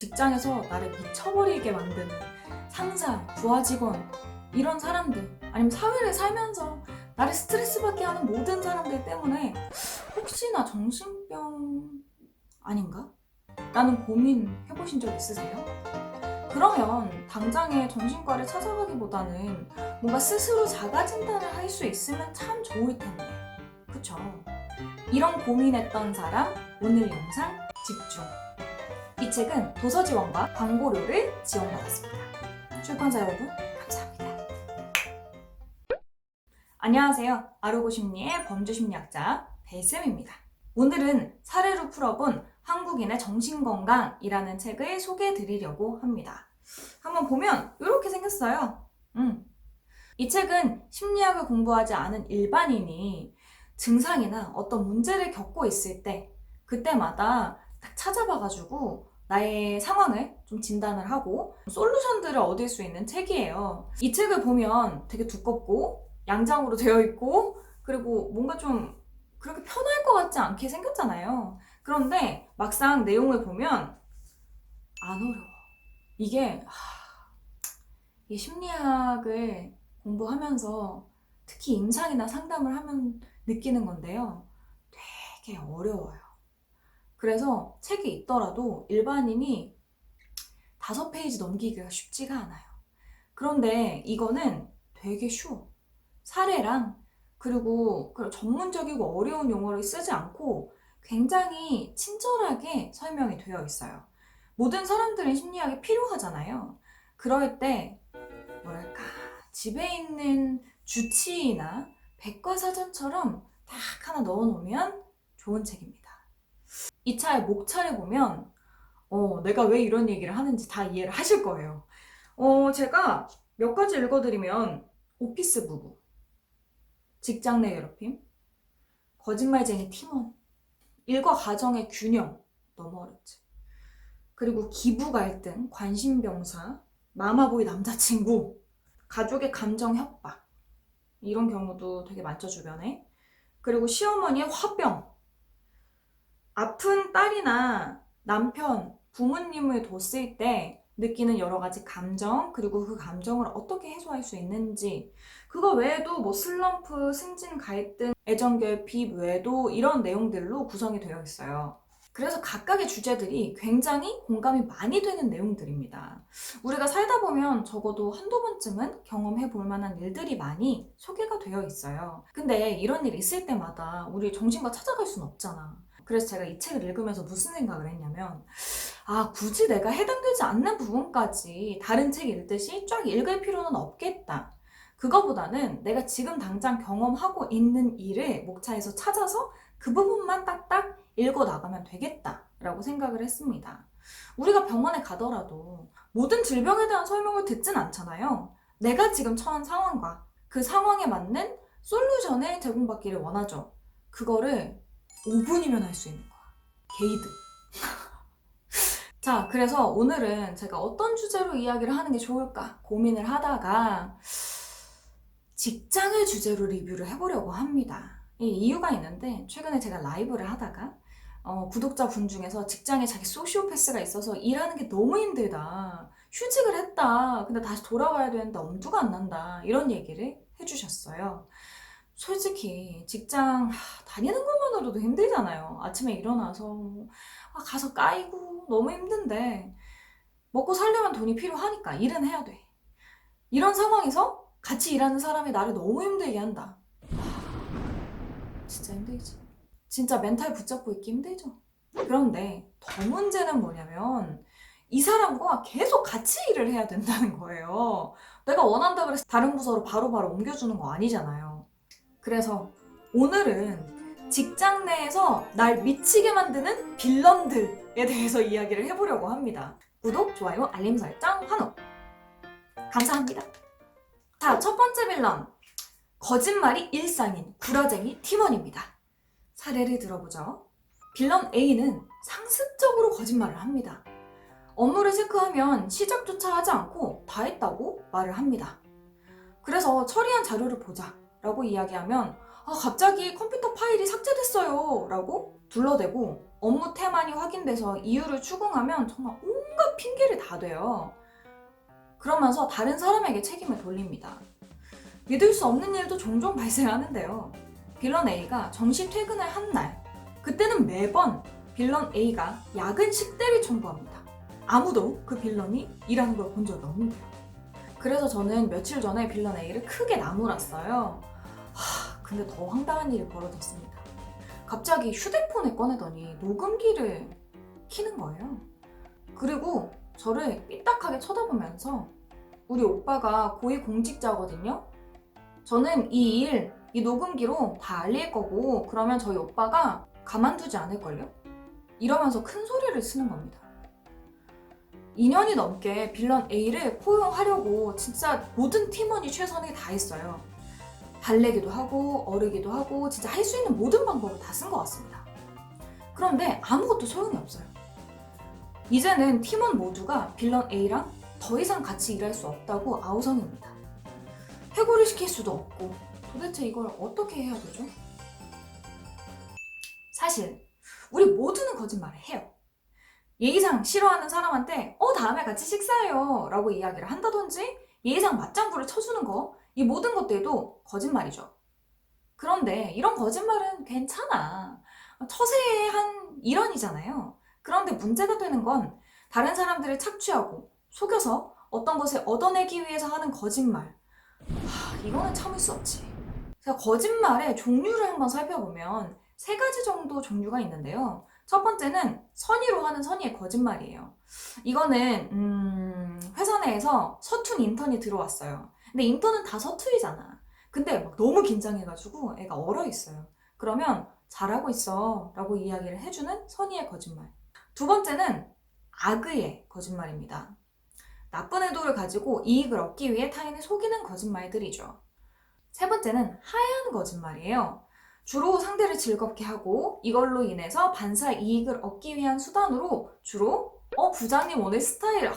직장에서 나를 미쳐버리게 만드는 상사, 부하 직원, 이런 사람들, 아니면 사회를 살면서 나를 스트레스 받게 하는 모든 사람들 때문에 혹시나 정신병 아닌가? 라는 고민 해보신 적 있으세요? 그러면 당장에 정신과를 찾아가기보다는 뭔가 스스로 자가 진단을 할 수 있으면 참 좋을 텐데. 그쵸? 이런 고민했던 사람, 오늘 영상 집중. 이 책은 도서지원과 광고료를 지원받았습니다. 출판사 여러분, 감사합니다. 안녕하세요. 아르고심리의 범죄심리학자 배쌤입니다. 오늘은 사례로 풀어본 한국인의 정신건강이라는 책을 소개해 드리려고 합니다. 한번 보면 이렇게 생겼어요. 이 책은 심리학을 공부하지 않은 일반인이 증상이나 어떤 문제를 겪고 있을 때 그때마다 딱 찾아봐가지고 나의 상황을 좀 진단을 하고 솔루션들을 얻을 수 있는 책이에요. 이 책을 보면 되게 두껍고 양장으로 되어 있고 그리고 뭔가 좀 그렇게 편할 것 같지 않게 생겼잖아요. 그런데 막상 내용을 보면 안 어려워. 이게 이 심리학을 공부하면서 특히 임상이나 상담을 하면 느끼는 건데요. 되게 어려워요. 그래서 책이 있더라도 일반인이 5페이지 넘기기가 쉽지가 않아요. 그런데 이거는 되게 쉬워. 사례랑 그리고 전문적이고 어려운 용어를 쓰지 않고 굉장히 친절하게 설명이 되어 있어요. 모든 사람들은 심리학이 필요하잖아요. 그럴 때 뭐랄까 집에 있는 주치의나 백과사전처럼 딱 하나 넣어놓으면 좋은 책입니다. 이 차의 목차를 보면 내가 왜 이런 얘기를 하는지 다 이해를 하실 거예요. 제가 몇 가지 읽어드리면 오피스 부부, 직장 내 괴롭힘, 거짓말쟁이 팀원, 일과 가정의 균형, 너무 어렵지. 그리고 기부 갈등, 관심병사, 마마보이 남자친구, 가족의 감정 협박, 이런 경우도 되게 많죠, 주변에. 그리고 시어머니의 화병, 아픈 딸이나 남편, 부모님을 뒀을 때 느끼는 여러 가지 감정, 그리고 그 감정을 어떻게 해소할 수 있는지, 그거 외에도 뭐 슬럼프, 승진 갈등, 애정결핍 외에도 이런 내용들로 구성이 되어 있어요. 그래서 각각의 주제들이 굉장히 공감이 많이 되는 내용들입니다. 우리가 살다 보면 적어도 한두 번쯤은 경험해 볼 만한 일들이 많이 소개가 되어 있어요. 근데 이런 일이 있을 때마다 우리 정신과 찾아갈 수는 없잖아. 그래서 제가 이 책을 읽으면서 무슨 생각을 했냐면 굳이 내가 해당되지 않는 부분까지 다른 책 읽듯이 쫙 읽을 필요는 없겠다. 그거보다는 내가 지금 당장 경험하고 있는 일을 목차에서 찾아서 그 부분만 딱딱 읽어 나가면 되겠다라고 생각을 했습니다. 우리가 병원에 가더라도 모든 질병에 대한 설명을 듣진 않잖아요. 내가 지금 처한 상황과 그 상황에 맞는 솔루션을 제공받기를 원하죠. 그거를 5분이면 할 수 있는 거야. 게이드. 자, 그래서 오늘은 제가 어떤 주제로 이야기를 하는 게 좋을까 고민을 하다가 직장을 주제로 리뷰를 해보려고 합니다. 이 이유가 있는데 최근에 제가 라이브를 하다가 구독자분 중에서 직장에 자기 소시오패스가 있어서 일하는 게 너무 힘들다. 휴직을 했다. 근데 다시 돌아와야 되는데 엄두가 안 난다. 이런 얘기를 해주셨어요. 솔직히 직장 다니는 것만으로도 힘들잖아요. 아침에 일어나서 가서 까이고 너무 힘든데 먹고 살려면 돈이 필요하니까 일은 해야 돼. 이런 상황에서 같이 일하는 사람이 나를 너무 힘들게 한다. 진짜 힘들지. 진짜 멘탈 붙잡고 있기 힘들죠. 그런데 더 문제는 뭐냐면 이 사람과 계속 같이 일을 해야 된다는 거예요. 내가 원한다고 해서 다른 부서로 바로바로 옮겨주는 거 아니잖아요. 그래서 오늘은 직장 내에서 날 미치게 만드는 빌런들에 대해서 이야기를 해보려고 합니다. 구독, 좋아요, 알림 설정, 환호! 감사합니다. 자, 첫 번째 빌런. 거짓말이 일상인 구라쟁이 팀원입니다. 사례를 들어보죠. 빌런 A는 상습적으로 거짓말을 합니다. 업무를 체크하면 시작조차 하지 않고 다 했다고 말을 합니다. 그래서 처리한 자료를 보자 라고 이야기하면 갑자기 컴퓨터 파일이 삭제됐어요 라고 둘러대고 업무 태만이 확인돼서 이유를 추궁하면 정말 온갖 온갖 핑계를 다 대요. 그러면서 다른 사람에게 책임을 돌립니다. 믿을 수 없는 일도 종종 발생하는데요. 빌런 A가 정시 퇴근을 한 날, 그때는 매번 빌런 A가 야근 식대를 청구합니다. 아무도 그 빌런이 일하는 걸 본 적이 없는데요. 그래서 저는 며칠 전에 빌런 A를 크게 나무랐어요. 근데 더 황당한 일이 벌어졌습니다. 갑자기 휴대폰을 꺼내더니 녹음기를 켜는 거예요. 그리고 저를 삐딱하게 쳐다보면서 우리 오빠가 고위공직자거든요. 저는 이 녹음기로 다 알릴 거고 그러면 저희 오빠가 가만두지 않을걸요? 이러면서 큰 소리를 쓰는 겁니다. 2년이 넘게 빌런 A를 포용하려고 진짜 모든 팀원이 최선을 다했어요. 달래기도 하고 어르기도 하고 진짜 할 수 있는 모든 방법을 다 쓴 것 같습니다. 그런데 아무것도 소용이 없어요. 이제는 팀원 모두가 빌런 A랑 더 이상 같이 일할 수 없다고 아우성입니다. 해고를 시킬 수도 없고 도대체 이걸 어떻게 해야 되죠? 사실 우리 모두는 거짓말을 해요. 예의상 싫어하는 사람한테 다음에 같이 식사해요 라고 이야기를 한다든지 예의상 맞장구를 쳐주는 거, 이 모든 것들도 거짓말이죠. 그런데 이런 거짓말은 괜찮아. 처세의 한 일환이잖아요. 그런데 문제가 되는 건 다른 사람들을 착취하고 속여서 어떤 것을 얻어내기 위해서 하는 거짓말. 이거는 참을 수 없지. 제가 거짓말의 종류를 한번 살펴보면 3가지 정도 종류가 있는데요. 첫 번째는 선의로 하는 선의의 거짓말이에요. 이거는 회사 내에서 서툰 인턴이 들어왔어요. 근데 인턴은 다 서투이잖아. 근데 막 너무 긴장해가지고 애가 얼어있어요. 그러면 잘하고 있어 라고 이야기를 해주는 선의의 거짓말. 두 번째는 악의의 거짓말입니다. 나쁜 의도를 가지고 이익을 얻기 위해 타인을 속이는 거짓말들이죠. 세 번째는 하얀 거짓말이에요. 주로 상대를 즐겁게 하고 이걸로 인해서 반사 이익을 얻기 위한 수단으로 주로 부장님 오늘 스타일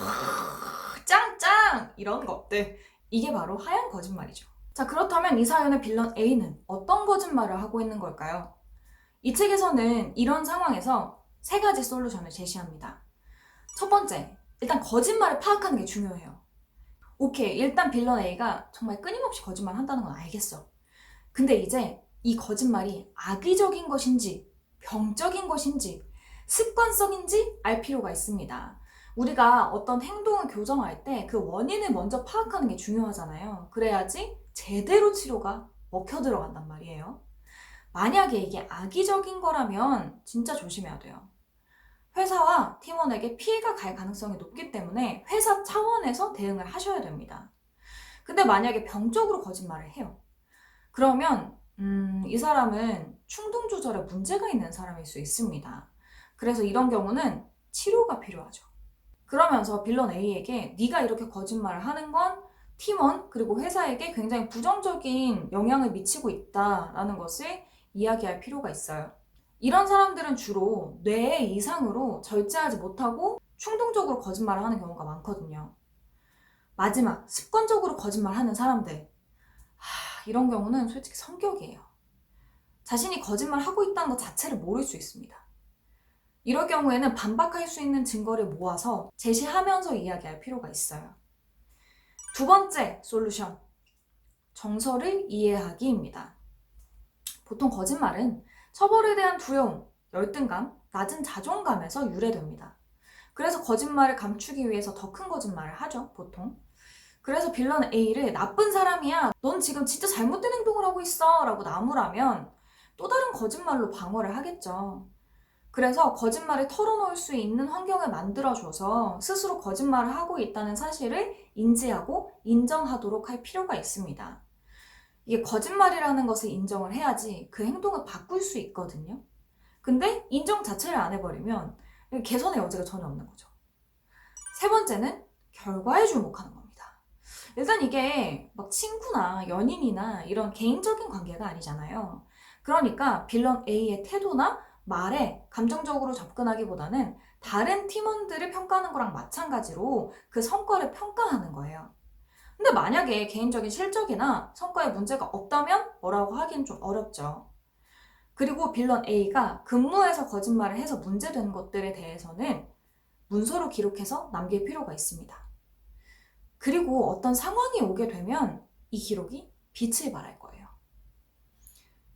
짱짱 이런 것들, 이게 바로 하얀 거짓말이죠. 자, 그렇다면 이 사연의 빌런 A는 어떤 거짓말을 하고 있는 걸까요? 이 책에서는 이런 상황에서 3가지 솔루션을 제시합니다. 첫 번째, 일단 거짓말을 파악하는 게 중요해요. 오케이, 일단 빌런 A가 정말 끊임없이 거짓말을 한다는 건 알겠어. 근데 이제 이 거짓말이 악의적인 것인지 병적인 것인지 습관성인지 알 필요가 있습니다. 우리가 어떤 행동을 교정할 때 그 원인을 먼저 파악하는 게 중요하잖아요. 그래야지 제대로 치료가 먹혀 들어간단 말이에요. 만약에 이게 악의적인 거라면 진짜 조심해야 돼요. 회사와 팀원에게 피해가 갈 가능성이 높기 때문에 회사 차원에서 대응을 하셔야 됩니다. 근데 만약에 병적으로 거짓말을 해요. 그러면 이 사람은 충동 조절에 문제가 있는 사람일 수 있습니다. 그래서 이런 경우는 치료가 필요하죠. 그러면서 빌런 A에게 네가 이렇게 거짓말을 하는 건 팀원 그리고 회사에게 굉장히 부정적인 영향을 미치고 있다라는 것을 이야기할 필요가 있어요. 이런 사람들은 주로 뇌의 이상으로 절제하지 못하고 충동적으로 거짓말을 하는 경우가 많거든요. 마지막, 습관적으로 거짓말하는 사람들. 이런 경우는 솔직히 성격이에요. 자신이 거짓말하고 있다는 것 자체를 모를 수 있습니다. 이럴 경우에는 반박할 수 있는 증거를 모아서 제시하면서 이야기할 필요가 있어요. 두 번째 솔루션, 정서를 이해하기입니다. 보통 거짓말은 처벌에 대한 두려움, 열등감, 낮은 자존감에서 유래됩니다. 그래서 거짓말을 감추기 위해서 더 큰 거짓말을 하죠, 보통. 그래서 빌런 A를 나쁜 사람이야, 넌 지금 진짜 잘못된 행동을 하고 있어 라고 나무라면 또 다른 거짓말로 방어를 하겠죠. 그래서 거짓말을 털어놓을 수 있는 환경을 만들어줘서 스스로 거짓말을 하고 있다는 사실을 인지하고 인정하도록 할 필요가 있습니다. 이게 거짓말이라는 것을 인정을 해야지 그 행동을 바꿀 수 있거든요. 근데 인정 자체를 안 해버리면 개선의 여지가 전혀 없는 거죠. 세 번째는 결과에 주목하는 겁니다. 일단 이게 막 친구나 연인이나 이런 개인적인 관계가 아니잖아요. 그러니까 빌런 A의 태도나 말에 감정적으로 접근하기보다는 다른 팀원들을 평가하는 거랑 마찬가지로 그 성과를 평가하는 거예요. 근데 만약에 개인적인 실적이나 성과에 문제가 없다면 뭐라고 하긴 좀 어렵죠. 그리고 빌런 A가 근무에서 거짓말을 해서 문제되는 것들에 대해서는 문서로 기록해서 남길 필요가 있습니다. 그리고 어떤 상황이 오게 되면 이 기록이 빛을 발할 거예요.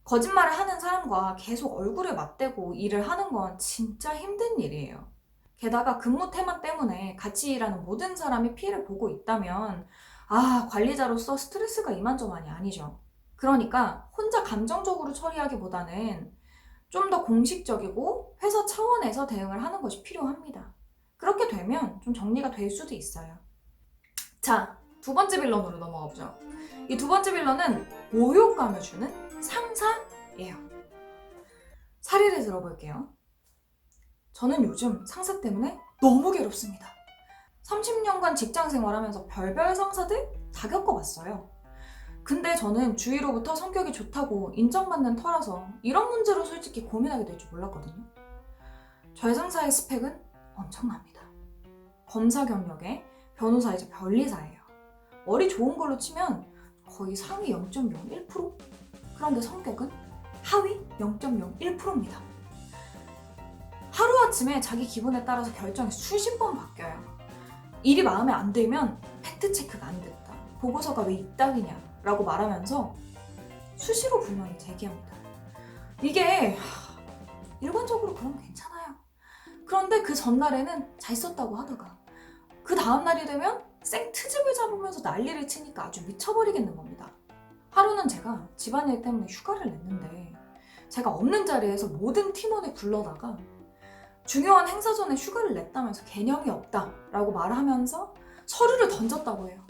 거짓말을 하는 사람과 계속 얼굴을 맞대고 일을 하는 건 진짜 힘든 일이에요. 게다가 근무 태만 때문에 같이 일하는 모든 사람이 피해를 보고 있다면 관리자로서 스트레스가 이만저만이 아니죠. 그러니까 혼자 감정적으로 처리하기보다는 좀 더 공식적이고 회사 차원에서 대응을 하는 것이 필요합니다. 그렇게 되면 좀 정리가 될 수도 있어요. 자, 두 번째 빌런으로 넘어가 보죠. 이 두 번째 빌런은 모욕감을 주는 상사예요. 사례를 들어볼게요. 저는 요즘 상사 때문에 너무 괴롭습니다. 30년간 직장 생활하면서 별별 상사들 다 겪어봤어요. 근데 저는 주위로부터 성격이 좋다고 인정받는 터라서 이런 문제로 솔직히 고민하게 될 줄 몰랐거든요. 저의 상사의 스펙은 엄청납니다. 검사 경력에 변호사이자 변리사예요. 머리 좋은 걸로 치면 거의 상위 0.01%? 그런데 성격은 하위 0.01%입니다. 하루아침에 자기 기분에 따라서 결정이 수십 번 바뀌어요. 일이 마음에 안 들면 팩트체크가 안 됐다. 보고서가 왜 이따위냐 라고 말하면서 수시로 불만을 제기합니다. 이게 일반적으로 그럼 괜찮아요. 그런데 그 전날에는 잘 썼다고 하다가 그 다음날이 되면 생트집을 잡으면서 난리를 치니까 아주 미쳐버리겠는 겁니다. 하루는 제가 집안일 때문에 휴가를 냈는데 제가 없는 자리에서 모든 팀원을 불러다가 중요한 행사 전에 휴가를 냈다면서 개념이 없다라고 말하면서 서류를 던졌다고 해요.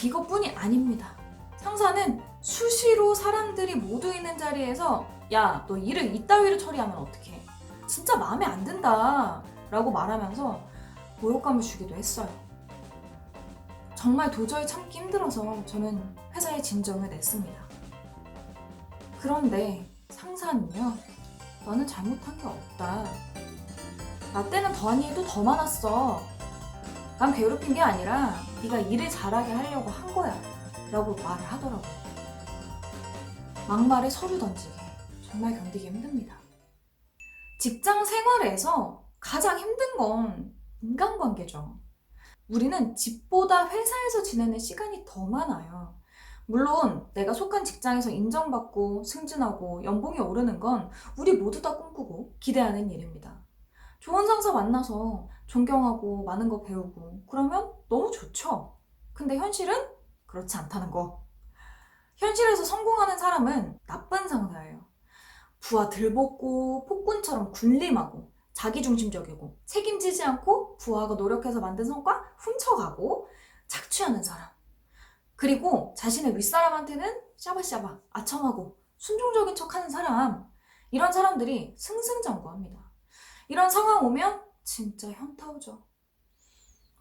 이것뿐이 아닙니다. 상사는 수시로 사람들이 모두 있는 자리에서 야, 너 일을 이따위로 처리하면 어떡해? 진짜 마음에 안 든다 라고 말하면서 모욕감을 주기도 했어요. 정말 도저히 참기 힘들어서 저는 회사에 진정을 냈습니다. 그런데 상사는요, 너는 잘못한 게 없다. 나 때는 더한 일도 더 많았어. 난 괴롭힌 게 아니라 네가 일을 잘하게 하려고 한 거야 라고 말을 하더라고요. 막말에 서류 던지기 정말 견디기 힘듭니다. 직장 생활에서 가장 힘든 건 인간관계죠. 우리는 집보다 회사에서 지내는 시간이 더 많아요. 물론 내가 속한 직장에서 인정받고 승진하고 연봉이 오르는 건 우리 모두 다 꿈꾸고 기대하는 일입니다. 좋은 상사 만나서 존경하고 많은 거 배우고 그러면 너무 좋죠. 근데 현실은 그렇지 않다는 거. 현실에서 성공하는 사람은 나쁜 상사예요. 부하 들볶고 폭군처럼 군림하고 자기중심적이고 책임지지 않고 부하가 노력해서 만든 성과 훔쳐가고 착취하는 사람. 그리고 자신의 윗사람한테는 샤바샤바 아첨하고 순종적인 척하는 사람. 이런 사람들이 승승장구합니다. 이런 상황 오면 진짜 현타 오죠.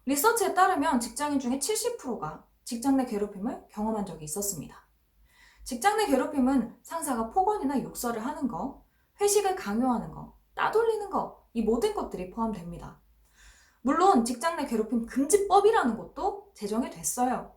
리서치에 따르면 직장인 중에 70%가 직장 내 괴롭힘을 경험한 적이 있었습니다. 직장 내 괴롭힘은 상사가 폭언이나 욕설을 하는 거, 회식을 강요하는 거, 따돌리는 거, 이 모든 것들이 포함됩니다. 물론 직장 내 괴롭힘 금지법이라는 것도 제정이 됐어요.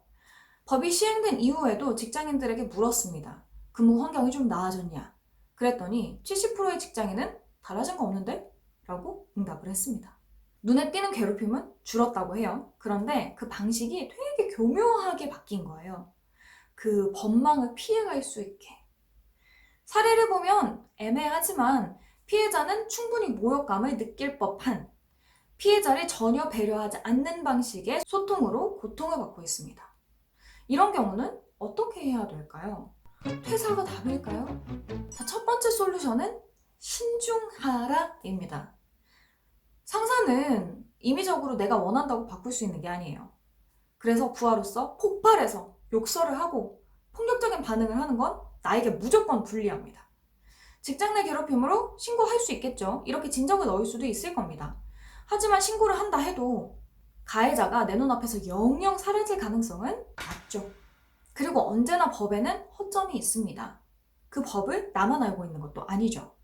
법이 시행된 이후에도 직장인들에게 물었습니다. 근무 환경이 좀 나아졌냐? 그랬더니 70%의 직장인은 달라진 거 없는데? 라고 응답을 했습니다. 눈에 띄는 괴롭힘은 줄었다고 해요. 그런데 그 방식이 되게 교묘하게 바뀐 거예요. 그 법망을 피해갈 수 있게. 사례를 보면 애매하지만 피해자는 충분히 모욕감을 느낄 법한 피해자를 전혀 배려하지 않는 방식의 소통으로 고통을 받고 있습니다. 이런 경우는 어떻게 해야 될까요? 퇴사가 답일까요? 자, 첫 번째 솔루션은 신중하라입니다. 상사는 임의적으로 내가 원한다고 바꿀 수 있는 게 아니에요. 그래서 부하로서 폭발해서 욕설을 하고 폭력적인 반응을 하는 건 나에게 무조건 불리합니다. 직장 내 괴롭힘으로 신고할 수 있겠죠. 이렇게 진정을 넣을 수도 있을 겁니다. 하지만 신고를 한다 해도 가해자가 내 눈앞에서 영영 사라질 가능성은 낮죠. 그리고 언제나 법에는 허점이 있습니다. 그 법을 나만 알고 있는 것도 아니죠.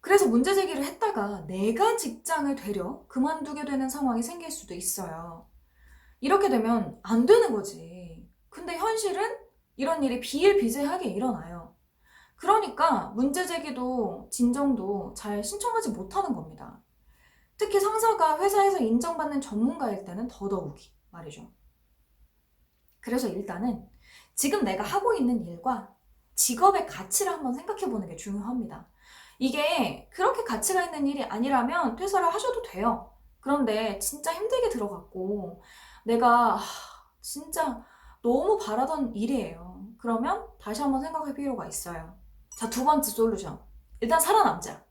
그래서 문제 제기를 했다가 내가 직장을 되려 그만두게 되는 상황이 생길 수도 있어요. 이렇게 되면 안 되는 거지. 근데 현실은 이런 일이 비일비재하게 일어나요. 그러니까 문제 제기도 진정도 잘 신청하지 못하는 겁니다. 특히 상사가 회사에서 인정받는 전문가일 때는 더더욱이 말이죠. 그래서 일단은 지금 내가 하고 있는 일과 직업의 가치를 한번 생각해 보는 게 중요합니다. 이게 그렇게 가치가 있는 일이 아니라면 퇴사를 하셔도 돼요. 그런데 진짜 힘들게 들어갔고 내가 진짜 너무 바라던 일이에요. 그러면 다시 한번 생각할 필요가 있어요. 자, 두 번째 솔루션. 일단 살아남자.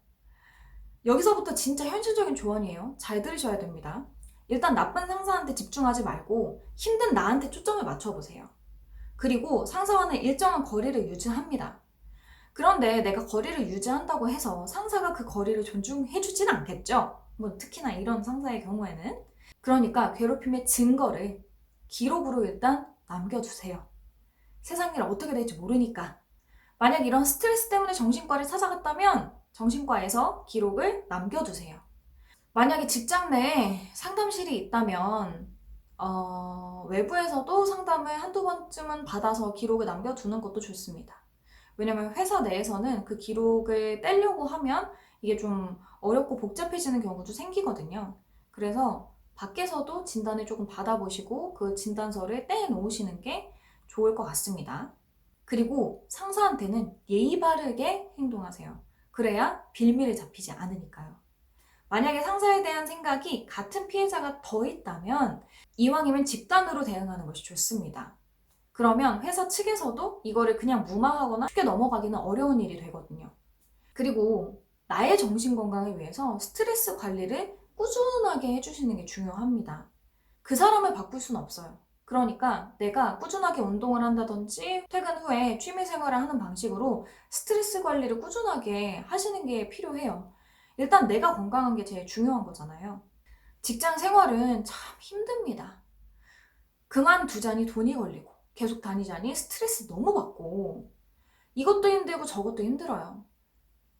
여기서부터 진짜 현실적인 조언이에요. 잘 들으셔야 됩니다. 일단 나쁜 상사한테 집중하지 말고 힘든 나한테 초점을 맞춰보세요. 그리고 상사와는 일정한 거리를 유지합니다. 그런데 내가 거리를 유지한다고 해서 상사가 그 거리를 존중해주진 않겠죠? 뭐 특히나 이런 상사의 경우에는. 그러니까 괴롭힘의 증거를 기록으로 일단 남겨두세요. 세상 일 어떻게 될지 모르니까. 만약 이런 스트레스 때문에 정신과를 찾아갔다면 정신과에서 기록을 남겨두세요. 만약에 직장 내에 상담실이 있다면 외부에서도 상담을 한두 번쯤은 받아서 기록을 남겨두는 것도 좋습니다. 왜냐면 회사 내에서는 그 기록을 떼려고 하면 이게 좀 어렵고 복잡해지는 경우도 생기거든요. 그래서 밖에서도 진단을 조금 받아보시고 그 진단서를 떼놓으시는 게 좋을 것 같습니다. 그리고 상사한테는 예의 바르게 행동하세요. 그래야 빌미를 잡히지 않으니까요. 만약에 상사에 대한 생각이 같은 피해자가 더 있다면 이왕이면 집단으로 대응하는 것이 좋습니다. 그러면 회사 측에서도 이거를 그냥 무마하거나 쉽게 넘어가기는 어려운 일이 되거든요. 그리고 나의 정신건강을 위해서 스트레스 관리를 꾸준하게 해주시는 게 중요합니다. 그 사람을 바꿀 수는 없어요. 그러니까 내가 꾸준하게 운동을 한다든지 퇴근 후에 취미생활을 하는 방식으로 스트레스 관리를 꾸준하게 하시는 게 필요해요. 일단 내가 건강한 게 제일 중요한 거잖아요. 직장 생활은 참 힘듭니다. 그만두자니 돈이 걸리고 계속 다니자니 스트레스 너무 받고 이것도 힘들고 저것도 힘들어요.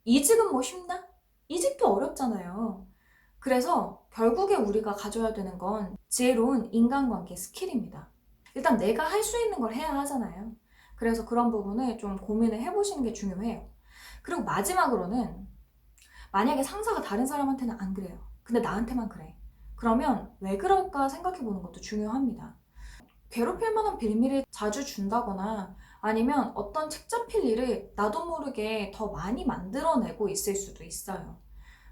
이직은 뭐 쉽나? 이직도 어렵잖아요. 그래서 결국에 우리가 가져야 되는 건 지혜로운 인간관계 스킬입니다. 일단 내가 할 수 있는 걸 해야 하잖아요. 그래서 그런 부분을 좀 고민을 해보시는 게 중요해요. 그리고 마지막으로는 만약에 상사가 다른 사람한테는 안 그래요. 근데 나한테만 그래. 그러면 왜 그럴까 생각해 보는 것도 중요합니다. 괴롭힐 만한 빌미를 자주 준다거나 아니면 어떤 책 잡힐 일을 나도 모르게 더 많이 만들어내고 있을 수도 있어요.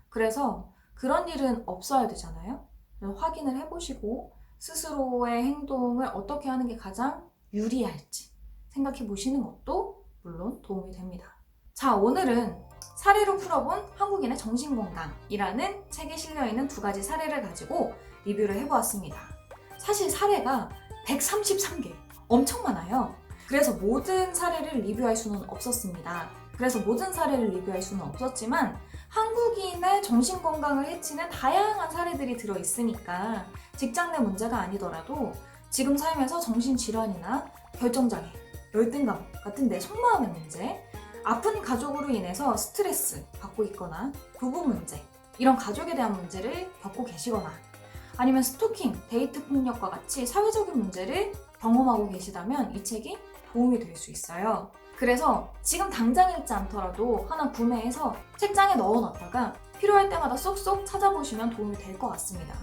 그래서 그런 일은 없어야 되잖아요. 확인을 해보시고 스스로의 행동을 어떻게 하는 게 가장 유리할지 생각해 보시는 것도 물론 도움이 됩니다. 자, 오늘은 사례로 풀어본 한국인의 정신건강이라는 책에 실려있는 두 가지 사례를 가지고 리뷰를 해보았습니다. 사실 사례가 133개, 엄청 많아요. 그래서 모든 사례를 리뷰할 수는 없었습니다. 그래서 모든 사례를 리뷰할 수는 없었지만 한국인의 정신건강을 해치는 다양한 사례들이 들어있으니까 직장 내 문제가 아니더라도 지금 삶에서 정신질환이나 결정장애, 열등감 같은 내 속마음의 문제, 아픈 가족으로 인해서 스트레스 받고 있거나 부부 문제, 이런 가족에 대한 문제를 겪고 계시거나 아니면 스토킹, 데이트 폭력과 같이 사회적인 문제를 경험하고 계시다면 이 책이 도움이 될 수 있어요. 그래서 지금 당장 읽지 않더라도 하나 구매해서 책장에 넣어놨다가 필요할 때마다 쏙쏙 찾아보시면 도움이 될 것 같습니다.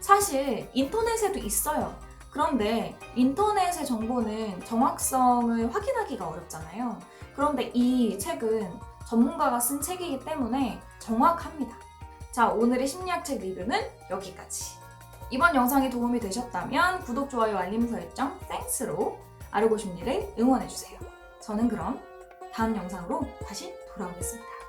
사실 인터넷에도 있어요. 그런데 인터넷의 정보는 정확성을 확인하기가 어렵잖아요. 그런데 이 책은 전문가가 쓴 책이기 때문에 정확합니다. 자, 오늘의 심리학책 리뷰는 여기까지. 이번 영상이 도움이 되셨다면 구독, 좋아요, 알림 설정, 땡스로 아르고 심리를 응원해주세요. 저는 그럼 다음 영상으로 다시 돌아오겠습니다.